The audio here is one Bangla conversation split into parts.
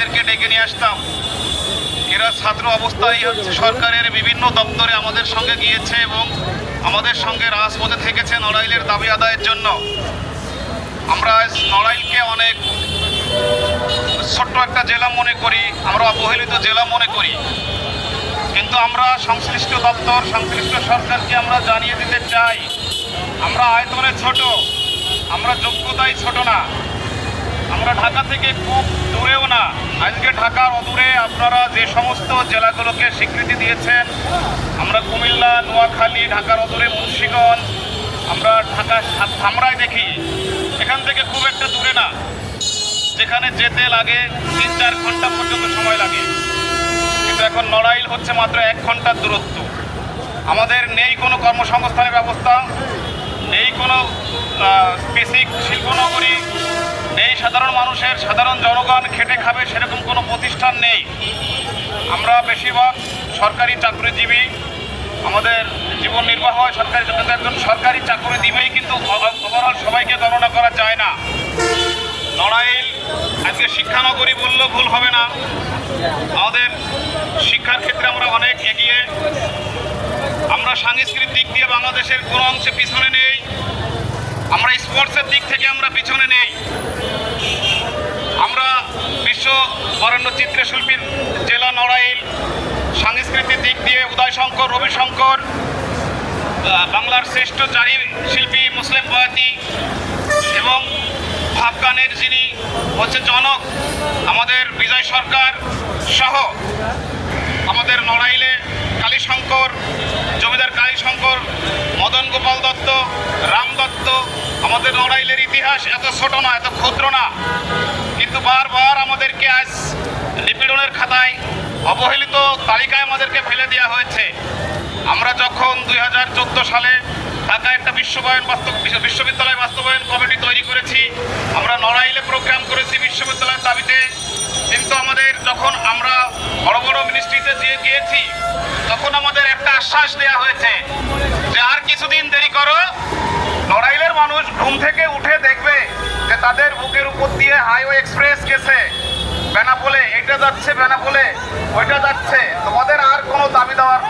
এদেরকে ডেকে নিয়ে আসতাম। এরা ছাত্র অবস্থায় হচ্ছে সরকারের বিভিন্ন দপ্তরে আমাদের সঙ্গে গিয়েছে এবং আমাদের সঙ্গে রাজপথে থেকেছে নড়াইলের দাবি আদায়ের জন্য। আমরা নড়াইলকে অনেক ছোট্ট একটা জেলা মনে করি, আমরা অবহেলিত জেলা মনে করি, কিন্তু আমরা সংশ্লিষ্ট দপ্তর সংশ্লিষ্ট সরকারকে আমরা জানিয়ে দিতে চাই আমরা আয়তনে ছোট, আমরা যোগ্যতায় ছোট না, আমরা ঢাকা থেকে খুব দূরেও না। আজকে ঢাকার অদূরে আপনারা যে সমস্ত জেলাগুলোকে স্বীকৃতি দিয়েছেন, আমরা কুমিল্লা, নোয়াখালী, ঢাকার অদূরে মুন্সিগঞ্জ, আমরা ঢাকা ধামরাই দেখি, এখান থেকে খুব একটা দূরে না, যেখানে যেতে লাগে 3-4 ঘন্টা পর্যন্ত সময় লাগে, কিন্তু এখন নড়াইল হচ্ছে মাত্র 1 ঘন্টার দূরত্ব। আমাদের নেই কোনো কর্মসংস্থানের ব্যবস্থা, নেই কোনো বেসিক শিল্পনগরী, নেই সাধারণ মানুষের, সাধারণ জনগণ খেটে খাবে সেরকম কোনো প্রতিষ্ঠান নেই। আমরা বেশিরভাগ সরকারি চাকরিজীবী, আমাদের জীবন নির্বাহ হয় সরকারি, একজন সরকারি চাকরিজীবী, কিন্তু ওভারঅল সবাইকে গণনা করা যায় না। নড়াইল আজকে শিক্ষানগরী বললেও ভুল হবে না। আমাদের শিক্ষার ক্ষেত্রে আমরা অনেক এগিয়ে, আমরা সাংস্কৃতিক দিক দিয়ে বাংলাদেশের কোনো অংশে পিছনে নেই, আমরা স্পোর্টসের দিক থেকে আমরা পিছনে নেই। আমরা বিশ্ব বরেণ্য চিত্রশিল্পীর জেলা নড়াইল, সাংস্কৃতিক দিক দিয়ে উদয়শঙ্কর, রবিশঙ্কর, বাংলার শ্রেষ্ঠ চারি শিল্পী মুসলিম বয়াতি এবং আফগানের যিনি হচ্ছে জনক আমাদের বিজয় সরকার সহ আমাদের নড়াইলে কালীশঙ্কর, জমিদার কালীশঙ্কর, মদন গোপাল দত্ত, রাম দত্ত। আমাদের নড়াইলের ইতিহাস এত ছোট না, এত ক্ষুদ্র না, কিন্তু বারবার আমাদেরকে আজ নিপীড়নের খাতায়, অবহেলিত তালিকায় আমাদেরকে ফেলে দেওয়া হয়েছে। আমরা যখন 2014 সালে ঢাকায় একটা বিশ্ববিদ্যালয় বাস্তবায়ন কমিটি তৈরি করেছি, আমরা নড়াইলে প্রোগ্রাম করেছি বিশ্ববিদ্যালয়ের দাবিতে, কিন্তু আমাদের যখন আমরা বড় বড় মিনিস্ট্রিতে গিয়েছি তখন আমাদের একটা আশ্বাস দেওয়া হয়েছে যে আর কিছুদিন দেরি করো, নড়াইলের মানুষ ঘুম থেকে উঠে দেখবে যে তাদের বুকের উপর দিয়ে হাইওয়ে এক্সপ্রেস গেছে, বেনাপোলে এটা যাচ্ছে, বেনাপোলে ওইটা যাচ্ছে, তোমাদের আর কোনো দাবি দেওয়ার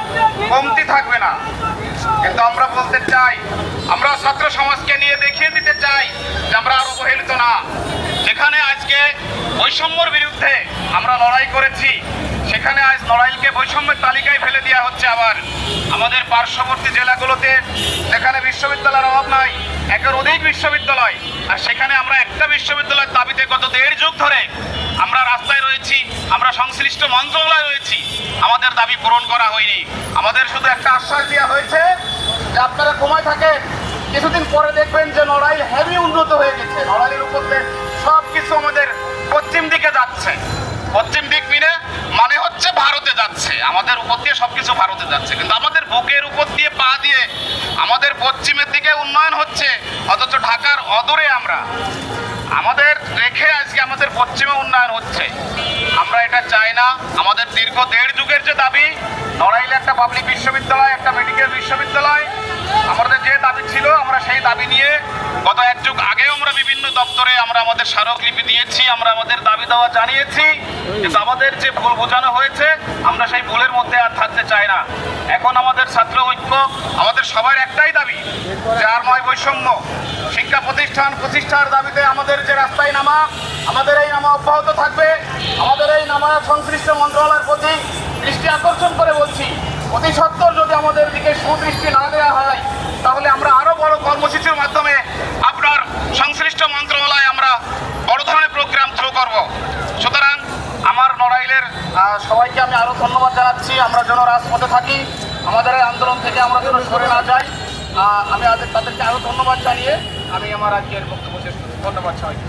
কমতি থাকবে না। কিন্তু আমরা বলতে চাই, আমরা ছাত্র সমাজকে নিয়ে দেখিয়ে দিতে চাই যে আমরা আর অবহেলিত না। যেখানে আজকে বৈষম্যর বিরুদ্ধে আমরা লড়াই করেছি, সেখানে আজ নড়াইলকে বৈষম্যের তালিকায় ফেলে দেওয়া হচ্ছে। আবার আমাদের পার্শ্ববর্তী জেলাগুলোতে যেখানে বিশ্ববিদ্যালয়ের অভাব নাই, একের অধিক বিশ্ববিদ্যালয়, আর সেখানে আমরা একটা বিশ্ববিদ্যালয়ের দাবিতে গত 1.5 যুগ ধরে আমরা রাস্তায় রয়েছি, আমরা সংশ্লিষ্ট মন্ত্রণালয়ে রয়েছি, আমাদের দাবি পূরণ করা হয়নি। আমাদের শুধু একটা আশ্বাস দেওয়া হয়েছে যে আপনারা কমায় থাকেন, কিছুদিন পরে দেখবেন যে নড়াইল হেভি উন্নত হয়ে গেছে, নড়াইলের উপর দিয়ে সব কিছু আমাদের পশ্চিম দিকে যাচ্ছে। পশ্চিম দিক মানে হচ্ছে ভারতে যাচ্ছে, আমাদের উপর দিয়ে সবকিছু ভারতে যাচ্ছে, কিন্তু আমাদের বুকের উপর দিয়ে পা দিয়ে আমাদের পশ্চিমের দিকে উন্নয়ন হচ্ছে, অথচ ঢাকার অদূরে আমরা আমাদের রেখে আজকে আমাদের পশ্চিমে উন্নয়ন হচ্ছে। আমরা এটা চাই না। আমাদের দীর্ঘ 1.5 যুগের যে দাবি, নড়াইলে একটা পাবলিক বিশ্ববিদ্যালয়, একটা মেডিকেল বিশ্ববিদ্যালয়, আমাদের যে দাবি ছিল, আমরা সেই দাবি নিয়ে গত 1 যুগ আগেও আমরা বিভিন্ন দপ্তরে আমরা আমাদের স্মারকলিপি দিয়েছি, আমরা আমাদের দাবি দেওয়া জানিয়েছি, কিন্তু আমাদের যে ভুল বোঝানো হয়েছে আমরা সেই ভুলের মধ্যে আর থাকতে চাই না। এখন আমাদের ছাত্র ঐক্য, আমাদের সবার একটাই দাবি যে আর নয় বৈষম্য। শিক্ষা প্রতিষ্ঠার দাবিতে আমাদের যে রাস্তায় নামা, আমাদের এই নামা অব্যাহত থাকবে। আমাদের এই নামা সংশ্লিষ্ট মন্ত্রণালয়ের প্রতি দৃষ্টি আকর্ষণ করে বলছি, অতি সত্বর যদি আমাদের দিকে সুদৃষ্টি না দেওয়া হয়, তাহলে আমরা আরো বড় কর্মসূচির মাধ্যমে আপনার সংশ্লিষ্ট মন্ত্রণালয়ে আমরা বড় ধরনের প্রোগ্রাম শুরু করব। সুতরাং আমার নড়াইলের সবাইকে আমি আরো ধন্যবাদ জানাচ্ছি। আমরা যেন রাজপথে থাকি, আমাদের এই আন্দোলন থেকে আমরা যেন সরে না যাই। আমি তাদেরকে আরো ধন্যবাদ জানিয়ে আমি আমার আজকের বক্তব্য শেষ করছি। ধন্যবাদ সবাইকে।